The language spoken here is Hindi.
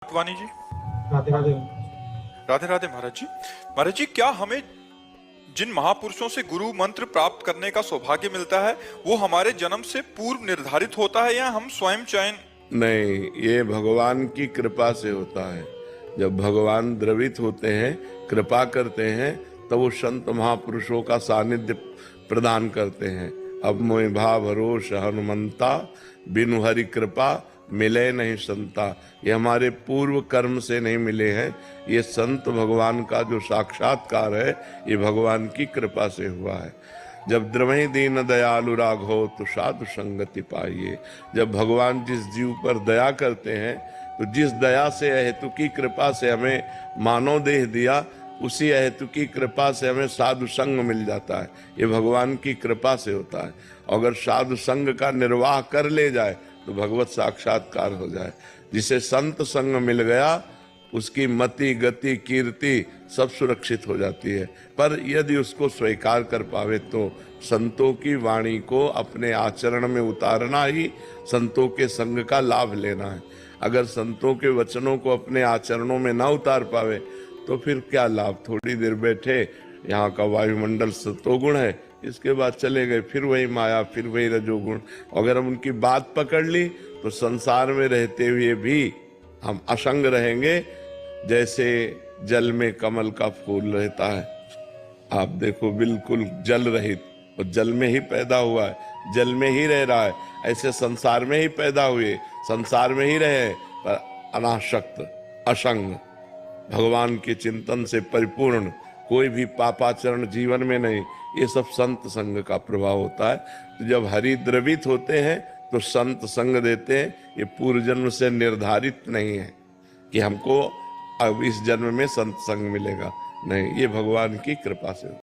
वानी जी। राधे राधे। राधे राधे महाराज जी क्या हमें जिन महापुरुषों से गुरु मंत्र प्राप्त करने का सौभाग्य मिलता है वो हमारे जन्म से पूर्व निर्धारित होता है या हम स्वयं चयन? नहीं, ये भगवान की कृपा से होता है। जब भगवान द्रवित होते हैं, कृपा करते हैं, तो वो संत महापुरुषों का सानिध्य प्रदान करते हैं। अब मोहि भाव भरोस हनुमंता, बिनु हरि कृपा मिले नहीं संता। ये हमारे पूर्व कर्म से नहीं मिले हैं, ये संत भगवान का जो साक्षात्कार है ये भगवान की कृपा से हुआ है। जब द्रवहि दीन दयालु राघव तो साधु संगति पाइए। जब भगवान जिस जीव पर दया करते हैं तो जिस दया से हेतु की कृपा से हमें मानव देह दिया, उसी हेतु की कृपा से हमें साधु संग मिल जाता है। ये भगवान की कृपा से होता है। अगर साधु संग का निर्वाह कर ले जाए तो भगवत साक्षात्कार हो जाए। जिसे संत संग मिल गया उसकी मति गति कीर्ति सब सुरक्षित हो जाती है। पर यदि उसको स्वीकार कर पावे तो संतों की वाणी को अपने आचरण में उतारना ही संतों के संग का लाभ लेना है। अगर संतों के वचनों को अपने आचरणों में ना उतार पावे तो फिर क्या लाभ। थोड़ी देर बैठे, यहाँ का वायुमंडल सतोगुण है, इसके बाद चले गए, फिर वही माया, फिर वही रजोगुण। अगर हम उनकी बात पकड़ ली तो संसार में रहते हुए भी हम असंग रहेंगे। जैसे जल में कमल का फूल रहता है, आप देखो बिल्कुल जल रहित, और जल में ही पैदा हुआ है, जल में ही रह रहा है। ऐसे संसार में ही पैदा हुए, संसार में ही रहे, पर अनासक्त असंग भगवान के चिंतन से परिपूर्ण, कोई भी पापाचरण जीवन में नहीं। ये सब संत संग का प्रभाव होता है। तो जब हरि द्रवित होते हैं तो संत संग देते हैं। ये पूर्व जन्म से निर्धारित नहीं है कि हमको अब इस जन्म में संत संग मिलेगा, नहीं, ये भगवान की कृपा से।